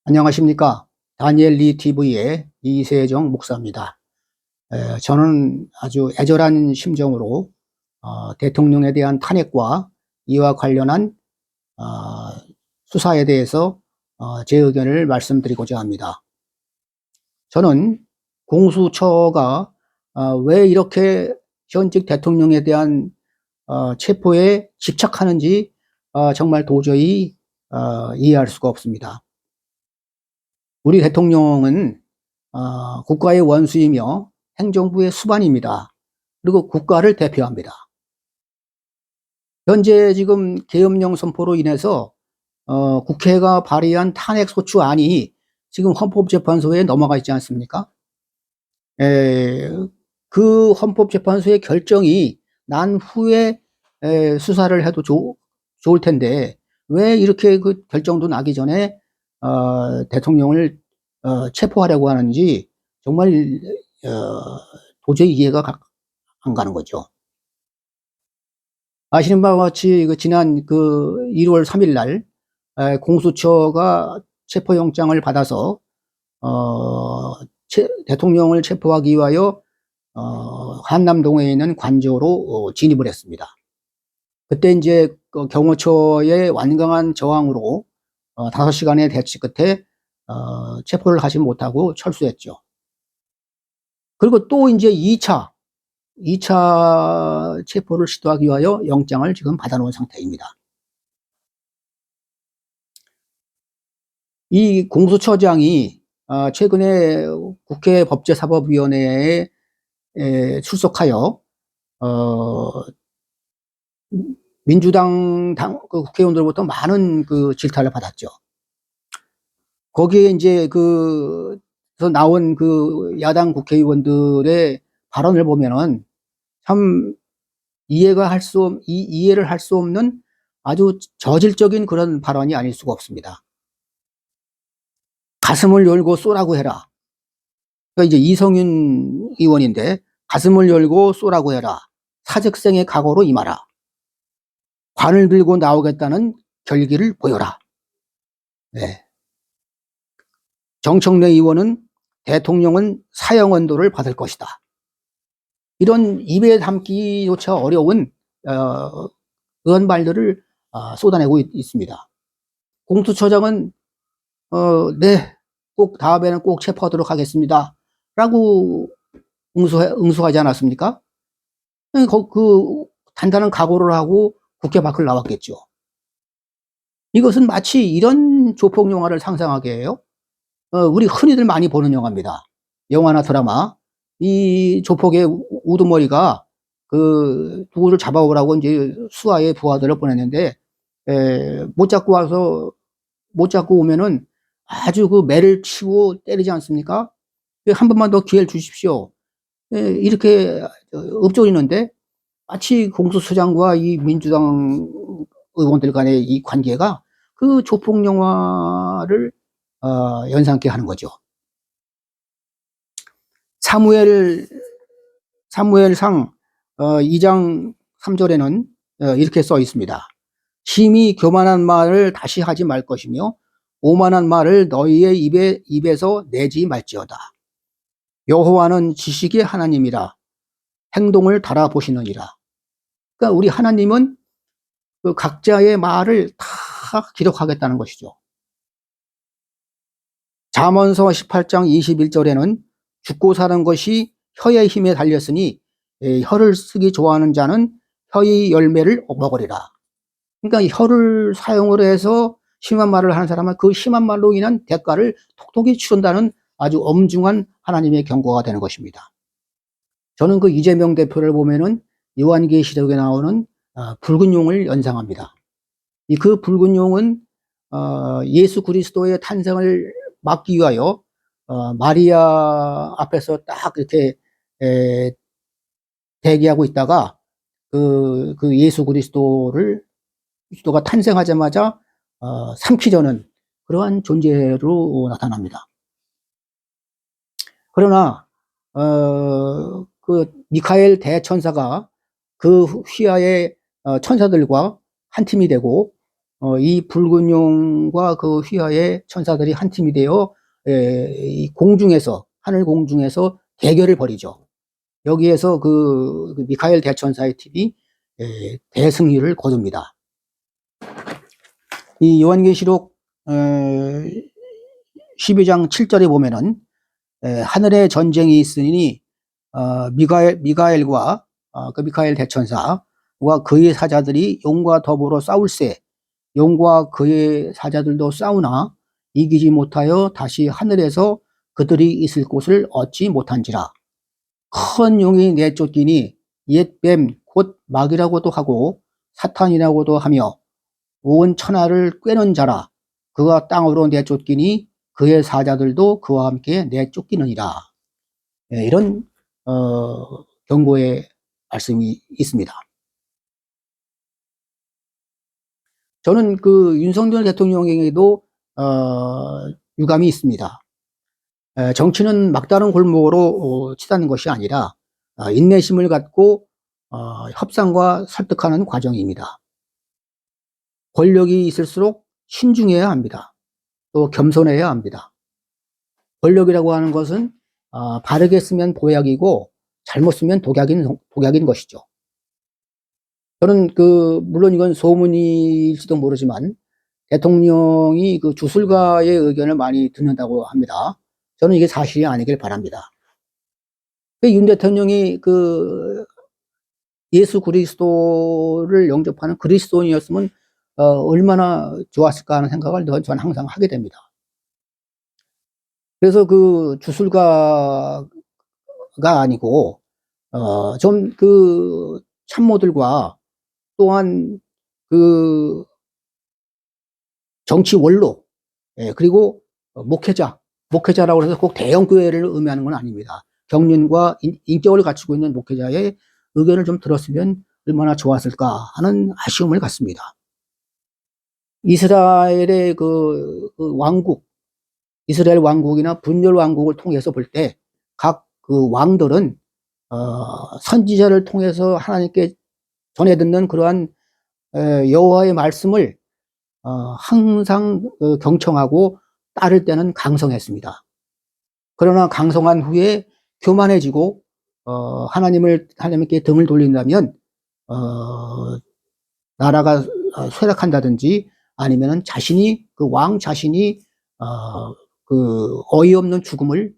안녕하십니까. 다니엘리 TV의 이세정 목사입니다. 저는 아주 애절한 심정으로 대통령에 대한 탄핵과 이와 관련한 수사에 대해서 제 의견을 말씀드리고자 합니다. 저는 공수처가 왜 이렇게 현직 대통령에 대한 체포에 집착하는지 정말 도저히 이해할 수가 없습니다. 우리 대통령은 국가의 원수이며 행정부의 수반입니다. 그리고 국가를 대표합니다. 현재 지금 계엄령 선포로 인해서 국회가 발의한 탄핵소추안이 지금 헌법재판소에 넘어가 있지 않습니까? 그 헌법재판소의 결정이 난 후에 수사를 해도 좋을 텐데 왜 이렇게 그 결정도 나기 전에 대통령을 체포하려고 하는지 정말 도저히 이해가 안 가는 거죠. 아시는 바와 같이 지난 1월 3일 날 공수처가 체포영장을 받아서 대통령을 체포하기 위하여 한남동에 있는 관저로 진입을 했습니다. 그때 이제 경호처의 완강한 저항으로 5시간의 대치 끝에 체포를 하지 못하고 철수했죠. 그리고 또 이제 2차 체포를 시도하기 위하여 영장을 지금 받아놓은 상태입니다. 이 공수처장이 최근에 국회 법제사법위원회에 출석하여 민주당 국회의원들로부터 많은 질타를 받았죠. 거기에 이제 나온 야당 국회의원들의 발언을 보면은 참 이해를 할 수 없는 아주 저질적인 그런 발언이 아닐 수가 없습니다. 가슴을 열고 쏘라고 해라. 그러니까 이제 이성윤 의원인데 가슴을 열고 쏘라고 해라. 사직생의 각오로 임하라. 관을 들고 나오겠다는 결기를 보여라. 네. 정청래 의원은 대통령은 사형언도를 받을 것이다. 이런 입에 담기조차 어려운 그런 말들을 쏟아내고 있습니다. 공수처장은 네, 꼭 다음에는 꼭 체포하도록 하겠습니다. 라고 응수하지 않았습니까? 그 단단한 각오를 하고 국회 밖을 나왔겠죠. 이것은 마치 이런 조폭 영화를 상상하게 해요. 우리 흔히들 많이 보는 영화입니다. 영화나 드라마. 이 조폭의 우두머리가 누구를 잡아오라고 이제 수하의 부하들을 보냈는데, 못 잡고 오면은 아주 매를 치고 때리지 않습니까? 한 번만 더 기회를 주십시오. 이렇게 읊조리는데, 마치 공수처장과 이 민주당 의원들 간의 이 관계가 그 조폭 영화를 연상케 하는 거죠. 사무엘상 2장 3절에는 이렇게 써 있습니다. 심히 교만한 말을 다시 하지 말 것이며 오만한 말을 너희의 입에서 내지 말지어다. 여호와는 지식의 하나님이라 행동을 달아보시느니라. 그러니까 우리 하나님은 각자의 말을 다 기록하겠다는 것이죠. 잠언서 18장 21절에는 죽고 사는 것이 혀의 힘에 달렸으니 혀를 쓰기 좋아하는 자는 혀의 열매를 먹으리라. 그러니까 혀를 사용을 해서 심한 말을 하는 사람은 그 심한 말로 인한 대가를 톡톡히 치른다는 아주 엄중한 하나님의 경고가 되는 것입니다. 저는 이재명 대표를 보면은 요한계시록에 나오는 붉은 용을 연상합니다. 그 붉은 용은 예수 그리스도의 탄생을 막기 위하여 마리아 앞에서 딱 이렇게 대기하고 있다가 예수 그리스도가 탄생하자마자 삼키려는 그러한 존재로 나타납니다. 그러나 미카엘 대천사가 그 휘하의 천사들과 한 팀이 되고 이 붉은 용과 그 휘하의 천사들이 한 팀이 되어 이 공중에서, 하늘 공중에서 대결을 벌이죠. 여기에서 그 미카엘 대천사의 팀이 대승리를 거둡니다. 이 요한계시록 12장 7절에 보면은 하늘에 전쟁이 있으니 미가엘과 그 미카엘 대천사와 그의 사자들이 용과 더불어 싸울세. 용과 그의 사자들도 싸우나 이기지 못하여 다시 하늘에서 그들이 있을 곳을 얻지 못한지라. 큰 용이 내쫓기니 옛뱀 곧 마귀라고도 하고 사탄이라고도 하며 온 천하를 꿰는 자라. 그가 땅으로 내쫓기니 그의 사자들도 그와 함께 내쫓기느니라. 이런 경고의 말씀이 있습니다. 저는 그 윤석열 대통령에게도 유감이 있습니다. 정치는 막다른 골목으로 치닫는 것이 아니라 인내심을 갖고 협상과 설득하는 과정입니다. 권력이 있을수록 신중해야 합니다. 또 겸손해야 합니다. 권력이라고 하는 것은 바르게 쓰면 보약이고 잘못 쓰면 독약인 것이죠. 저는 물론 이건 소문일지도 모르지만 대통령이 그 주술가의 의견을 많이 듣는다고 합니다. 저는 이게 사실이 아니길 바랍니다. 윤 대통령이 예수 그리스도를 영접하는 그리스도인이었으면 얼마나 좋았을까 하는 생각을 저는 항상 하게 됩니다. 그래서 그 주술가가 아니고 좀 참모들과 또한 정치 원로, 그리고 목회자라고 해서 꼭 대형 교회를 의미하는 건 아닙니다. 경륜과 인격을 갖추고 있는 목회자의 의견을 좀 들었으면 얼마나 좋았을까 하는 아쉬움을 갖습니다. 이스라엘의 왕국, 이스라엘 왕국이나 분열 왕국을 통해서 볼 때 각 그 왕들은 선지자를 통해서 하나님께 전해 듣는 그러한 여호와의 말씀을 항상 경청하고 따를 때는 강성했습니다. 그러나 강성한 후에 교만해지고 하나님께 등을 돌린다면 나라가 쇠락한다든지 아니면은 왕 자신이 어이없는 죽음을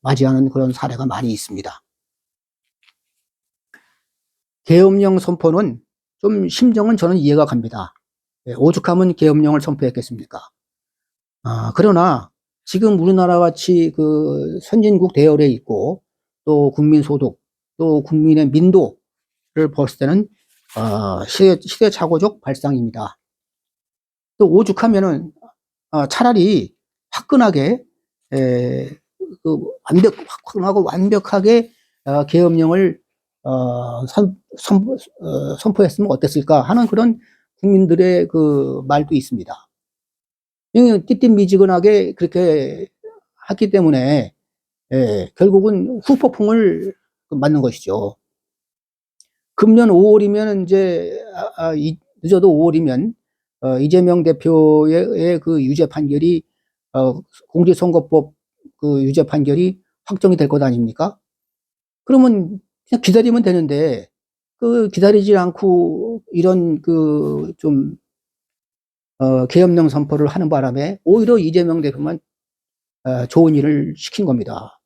맞이하는 그런 사례가 많이 있습니다. 계엄령 선포는 좀 심정은 저는 이해가 갑니다. 오죽하면 계엄령을 선포했겠습니까? 그러나 지금 우리나라 같이 선진국 대열에 있고 또 국민 소득 또 국민의 민도를 봤을 때는 시대착오적 발상입니다. 또 오죽하면은 차라리 화끈하게 화끈하고 완벽하게 계엄령을 선포했으면 어땠을까 하는 그런 국민들의 말도 있습니다. 띠띠미지근하게 그렇게 했기 때문에 결국은 후폭풍을 맞는 것이죠. 금년 5월이면 이제 늦어도 5월이면 이재명 대표의 유죄 판결이 공직선거법 유죄 판결이 확정이 될 것 아닙니까? 그러면 그냥 기다리면 되는데 기다리지 않고 이런 계엄령 선포를 하는 바람에 오히려 이재명 대표만 좋은 일을 시킨 겁니다.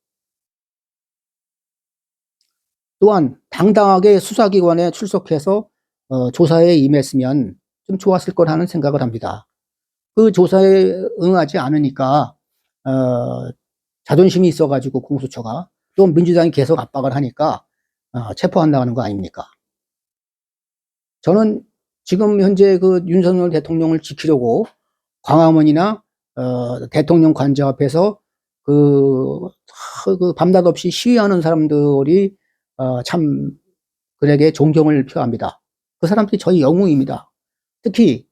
또한 당당하게 수사기관에 출석해서 조사에 임했으면 좀 좋았을 거라는 생각을 합니다. 그 조사에 응하지 않으니까 자존심이 있어가지고 공수처가 또 민주당이 계속 압박을 하니까 체포한다는 거 아닙니까? 저는 지금 현재 윤석열 대통령을 지키려고 광화문이나 대통령 관저 앞에서 밤낮 없이 시위하는 사람들이 참 그에게 존경을 표합니다. 그 사람들이 저희 영웅입니다. 특히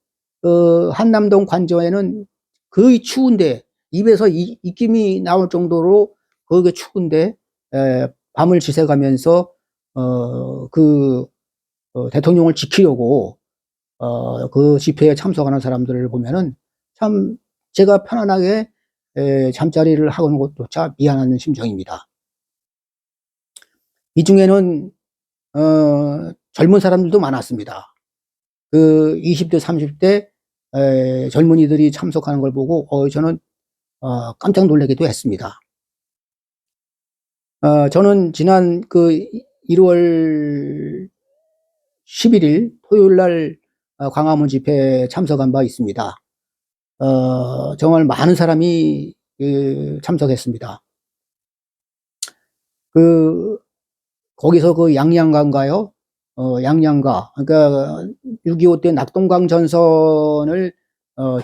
한남동 관저에는 거의 추운데 입에서 입김이 나올 정도로 거기 추운데 밤을 지새가면서 대통령을 지키려고 그 집회에 참석하는 사람들을 보면은 참 제가 편안하게 잠자리를 하는 것조차 미안한 심정입니다. 이 중에는 젊은 사람들도 많았습니다. 그 20대, 30대 젊은이들이 참석하는 걸 보고 저는 깜짝 놀라기도 했습니다. 저는 지난 그 1월 11일 토요일 날 광화문 집회에 참석한 바 있습니다. 정말 많은 사람이 참석했습니다. 거기서 그 양양가인가요? 양양가. 그러니까 6.25 때 낙동강 전선을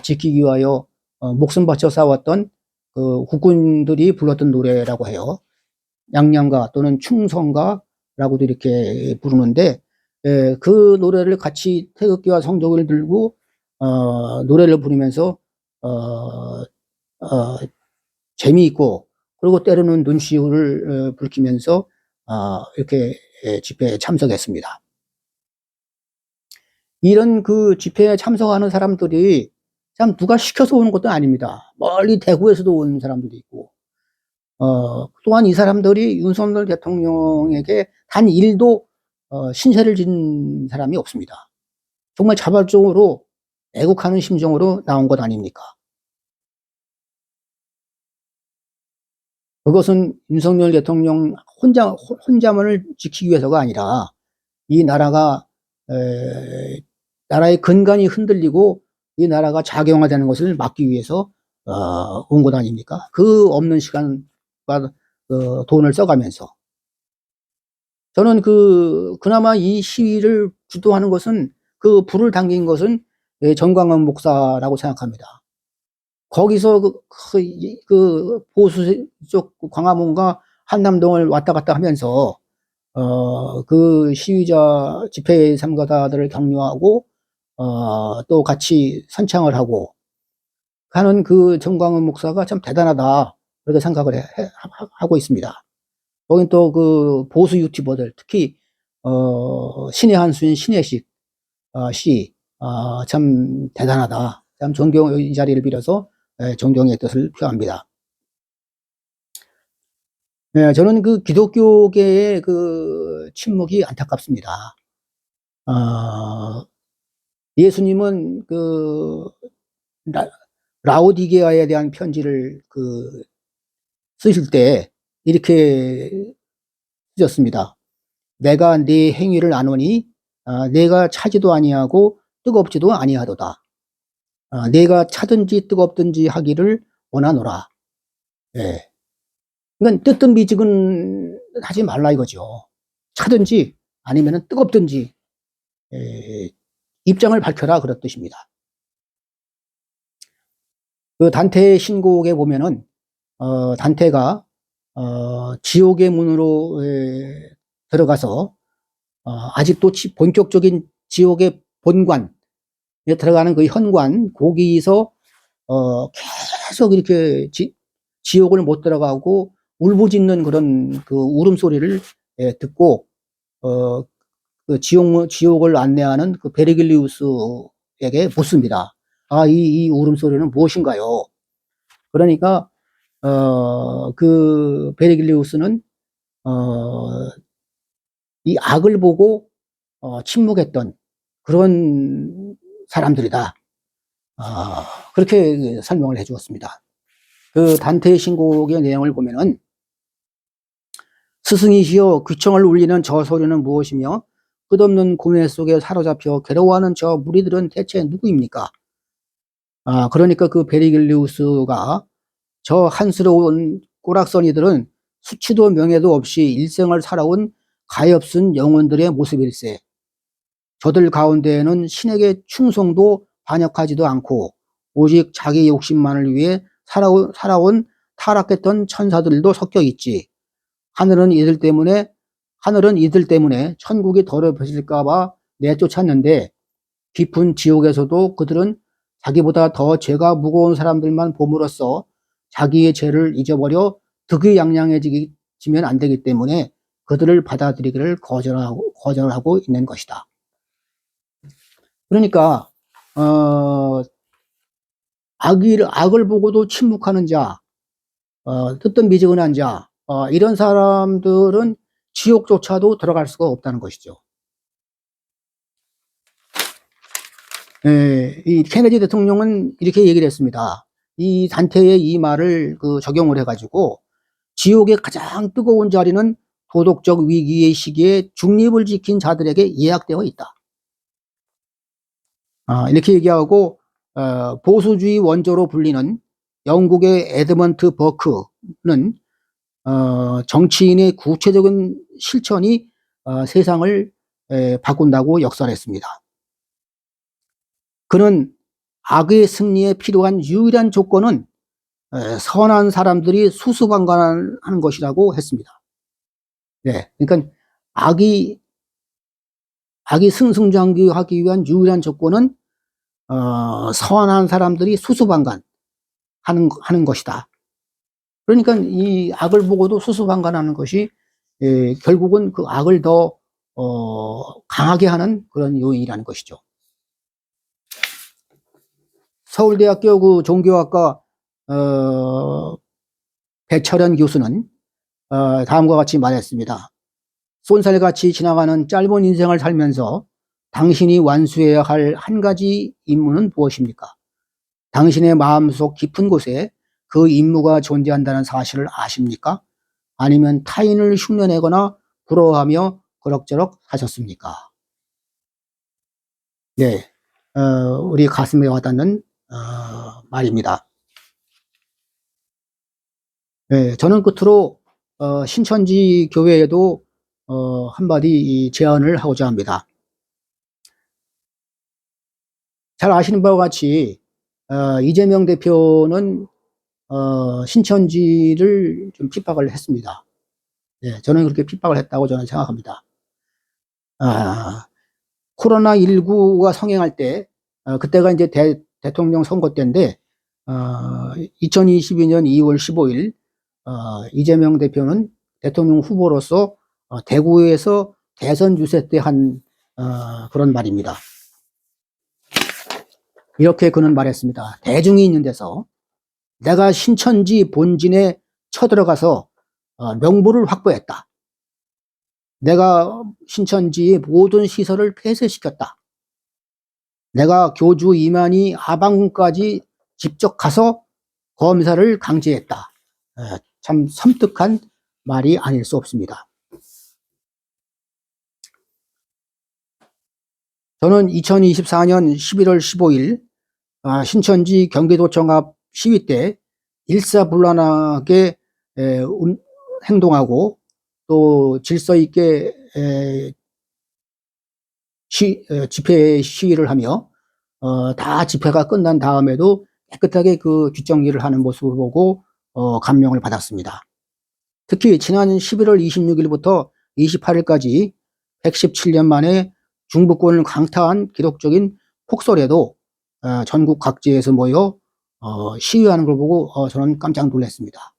지키기 위하여 목숨 바쳐 싸웠던 그 국군들이 불렀던 노래라고 해요. 양양가 또는 충성가라고도 이렇게 부르는데, 그 노래를 같이 태극기와 성적을 들고 노래를 부르면서 재미있고, 그리고 때로는 눈시울을 붉히면서 이렇게 집회에 참석했습니다. 이런 그 집회에 참석하는 사람들이 참 누가 시켜서 오는 것도 아닙니다. 멀리 대구에서도 온 사람들도 있고, 또한 이 사람들이 윤석열 대통령에게 단 1도 신세를 진 사람이 없습니다. 정말 자발적으로 애국하는 심정으로 나온 것 아닙니까? 그것은 윤석열 대통령 혼자만을 지키기 위해서가 아니라 이 나라가 나라의 근간이 흔들리고 이 나라가 자경화되는 것을 막기 위해서 온 것 아닙니까? 그 없는 시간과 돈을 써가면서 저는 그나마 이 시위를 주도하는 것은 그 불을 당긴 것은 정광훈 목사라고 생각합니다. 거기서 그 보수 쪽 광화문과 한남동을 왔다 갔다 하면서 그 시위자 집회에 참가자들을 격려하고 또 같이 선창을 하고 하는 그 정광훈 목사가 참 대단하다 그렇게 생각을 하고 있습니다. 거긴 또 그 보수 유튜버들 특히 신의 한수인 신혜식 씨 참 대단하다. 참 이 자리를 빌어서 존경의 뜻을 표합니다. 네, 저는 그 기독교계의 그 침묵이 안타깝습니다. 예수님은 그 라오디게아에 대한 편지를 쓰실 때 이렇게 쓰셨습니다. 내가 네 행위를 아노니 내가 차지도 아니하고 뜨겁지도 아니하도다. 내가 차든지 뜨겁든지 하기를 원하노라. 예. 그러니까 뜨뜻 미지근 하지 말라 이거죠. 차든지 아니면 뜨겁든지 입장을 밝혀라 그런 뜻입니다. 그 단테의 신곡에 보면은 단테가 지옥의 문으로 들어가서 아직도 본격적인 지옥의 본관에 들어가는 그 현관 거기서 계속 이렇게 지옥을 못 들어가고 울부짖는 그런 그 울음소리를 듣고 그 지옥을 안내하는 그 베르길리우스에게 묻습니다. 이 울음소리는 무엇인가요? 그러니까 그 베르길리우스는 이 악을 보고 침묵했던 그런 사람들이다. 그렇게 설명을 해주었습니다. 그 단테의 신곡의 내용을 보면은 스승이시여 귀청을 울리는 저 소리는 무엇이며 끝없는 고뇌 속에 사로잡혀 괴로워하는 저 무리들은 대체 누구입니까? 그러니까 그 베르길리우스가 저 한스러운 꼬락서니들은 수치도 명예도 없이 일생을 살아온 가엾은 영혼들의 모습일세. 저들 가운데에는 신에게 충성도 반역하지도 않고 오직 자기 욕심만을 위해 살아온 타락했던 천사들도 섞여 있지. 하늘은 이들 때문에 천국이 더럽혀질까봐 내쫓았는데 깊은 지옥에서도 그들은 자기보다 더 죄가 무거운 사람들만 봄으로써 자기의 죄를 잊어버려 득의양양해지면 안 되기 때문에 그들을 받아들이기를 거절하고 있는 것이다. 그러니까 악을 보고도 침묵하는 자, 뜨뜻미지근한 자, 이런 사람들은 지옥조차도 들어갈 수가 없다는 것이죠. 이 케네디 대통령은 이렇게 얘기를 했습니다. 이 단테의 이 말을 적용을 해가지고 지옥의 가장 뜨거운 자리는 도덕적 위기의 시기에 중립을 지킨 자들에게 예약되어 있다. 이렇게 얘기하고 보수주의 원조로 불리는 영국의 에드먼트 버크는 정치인의 구체적인 실천이 세상을 바꾼다고 역설했습니다. 그는 악의 승리에 필요한 유일한 조건은 선한 사람들이 수수방관하는 것이라고 했습니다. 네, 그러니까 악이 승승장구하기 위한 유일한 조건은 선한 사람들이 수수방관하는 것이다. 그러니까 이 악을 보고도 수수방관하는 것이 결국은 그 악을 더 강하게 하는 그런 요인이라는 것이죠. 서울대학교 종교학과 배철현 교수는 다음과 같이 말했습니다. 쏜살같이 지나가는 짧은 인생을 살면서 당신이 완수해야 할 한 가지 임무는 무엇입니까? 당신의 마음속 깊은 곳에 그 임무가 존재한다는 사실을 아십니까? 아니면 타인을 흉내내거나 부러워하며 그럭저럭 사셨습니까? 네, 우리 가슴에 와닿는 말입니다. 네, 저는 끝으로 신천지 교회에도 한마디 제안을 하고자 합니다. 잘 아시는 바와 같이 이재명 대표는 신천지를 좀 핍박을 했습니다. 네, 저는 그렇게 핍박을 했다고 저는 생각합니다. 코로나19가 성행할 때 그때가 이제 대통령 선거 때인데 2022년 2월 15일 이재명 대표는 대통령 후보로서 대구에서 대선 유세 때 한 그런 말입니다. 이렇게 그는 말했습니다. 대중이 있는 데서 내가 신천지 본진에 쳐들어가서 명부를 확보했다. 내가 신천지의 모든 시설을 폐쇄시켰다. 내가 교주 이만희 하방군까지 직접 가서 검사를 강제했다. 참 섬뜩한 말이 아닐 수 없습니다. 저는 2024년 11월 15일 신천지 경기도청 앞 시위 때 일사불란하게 행동하고 또 질서 있게 집회 시위를 하며 다 집회가 끝난 다음에도 깨끗하게 그 뒷정리를 하는 모습을 보고 감명을 받았습니다. 특히 지난 11월 26일부터 28일까지 117년 만에 중부권을 강타한 기록적인 폭설에도 전국 각지에서 모여 시위하는 걸 보고 저는 깜짝 놀랐습니다.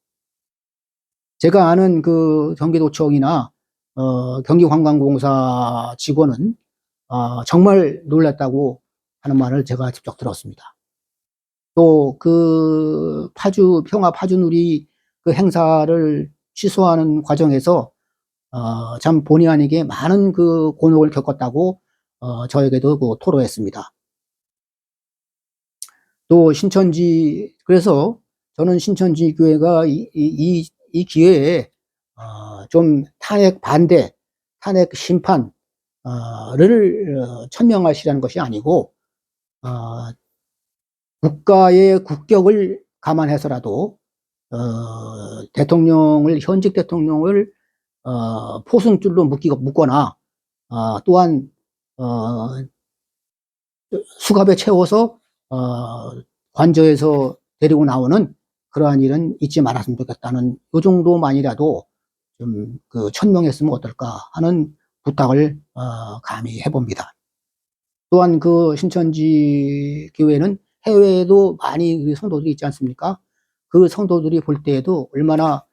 제가 아는 그 경기도청이나 경기관광공사 직원은 정말 놀랐다고 하는 말을 제가 직접 들었습니다. 또 그 평화 파주누리 그 행사를 취소하는 과정에서 참 본의 아니게 많은 그 곤혹을 겪었다고 저에게도 토로했습니다. 또 그래서 저는 신천지 교회가 이 기회에 좀 탄핵 반대, 탄핵 심판을 천명하시라는 것이 아니고 국가의 국격을 감안해서라도 현직 대통령을 포승줄로 묶거나 또한 수갑에 채워서 관저에서 데리고 나오는 그러한 일은 잊지 말았으면 좋겠다는 이 정도만이라도 좀 천명했으면 어떨까 하는 부탁을 감히 해봅니다. 또한 그 신천지 교회는 해외에도 많이 성도들이 있지 않습니까? 그 성도들이 볼 때에도 얼마나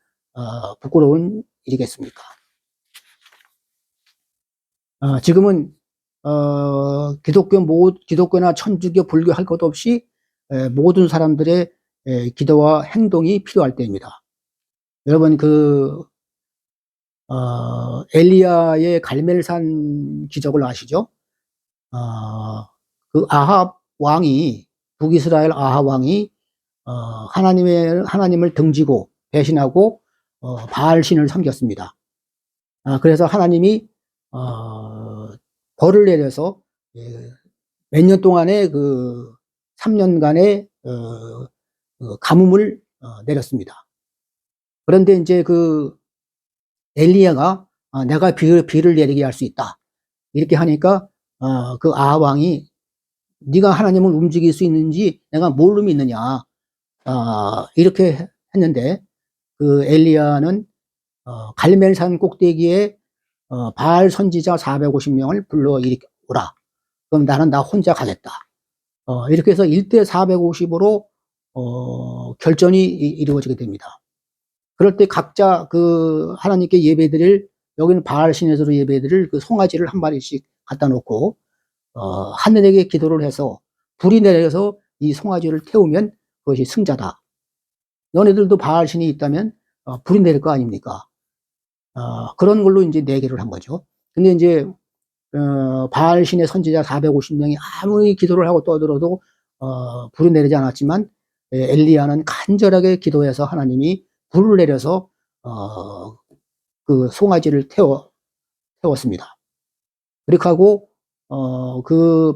부끄러운 일이겠습니까? 지금은 기독교나 천주교, 불교 할 것 없이 모든 사람들의 기도와 행동이 필요할 때입니다. 여러분, 엘리야의 갈멜산 기적을 아시죠? 그 아합 왕이, 북이스라엘 아합 왕이, 하나님을 등지고 배신하고, 바알 신을 섬겼습니다. 그래서 하나님이, 벌을 내려서, 몇 년 동안의 3년간의, 가뭄을, 내렸습니다. 그런데 이제 엘리야가, 내가 비를 내리게 할 수 있다. 이렇게 하니까, 그 아합 왕이 네가 하나님을 움직일 수 있는지 내가 뭘로 믿느냐. 이렇게 했는데, 엘리야는, 갈멜산 꼭대기에, 바알 선지자 450명을 불러 오라. 그럼 나는 나 혼자 가겠다. 이렇게 해서 1대 450으로, 결전이 이루어지게 됩니다. 그럴 때 각자 하나님께 예배드릴, 여기는 바알 신에서로 예배드릴 송아지를 한 마리씩 갖다 놓고, 하늘에게 기도를 해서 불이 내려서 이 송아지를 태우면 그것이 승자다. 너네들도 바알 신이 있다면, 불이 내릴 거 아닙니까? 그런 걸로 이제 내기를 한 거죠. 근데 이제, 바알 신의 선지자 450명이 아무리 기도를 하고 떠들어도, 불이 내리지 않았지만, 엘리야는 간절하게 기도해서 하나님이 불을 내려서, 그 송아지를 태웠습니다. 그렇게 하고,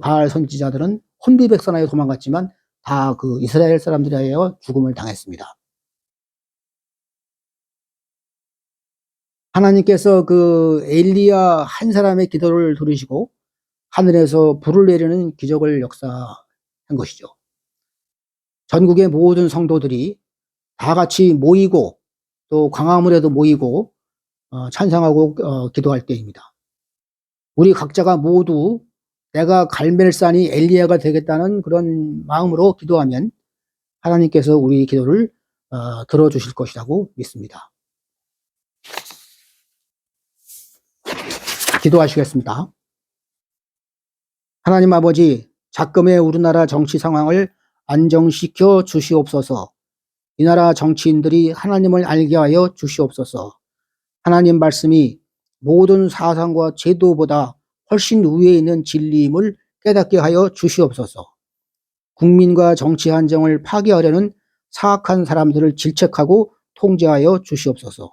바알 선지자들은 혼비백산하여 도망갔지만, 다 이스라엘 사람들에 의하여 죽음을 당했습니다. 하나님께서 엘리야 한 사람의 기도를 들으시고 하늘에서 불을 내리는 기적을 역사한 것이죠. 전국의 모든 성도들이 다 같이 모이고 또 광화문에도 모이고 찬양하고 기도할 때입니다. 우리 각자가 모두 내가 갈멜산이 엘리야가 되겠다는 그런 마음으로 기도하면 하나님께서 우리 기도를 들어주실 것이라고 믿습니다. 기도하시겠습니다. 하나님 아버지, 작금의 우리나라 정치 상황을 안정시켜 주시옵소서. 이 나라 정치인들이 하나님을 알게 하여 주시옵소서. 하나님 말씀이 모든 사상과 제도보다 훨씬 위에 있는 진리임을 깨닫게 하여 주시옵소서. 국민과 정치 한정을 파괴하려는 사악한 사람들을 질책하고 통제하여 주시옵소서.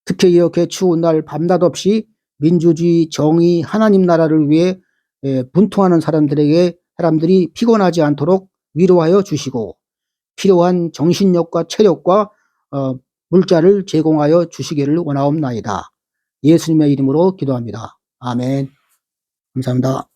특히 이렇게 추운 날 밤낮 없이 민주주의, 정의, 하나님 나라를 위해 분투하는 사람들이 피곤하지 않도록 위로하여 주시고 필요한 정신력과 체력과 물자를 제공하여 주시기를 원하옵나이다. 예수님의 이름으로 기도합니다. 아멘. 감사합니다.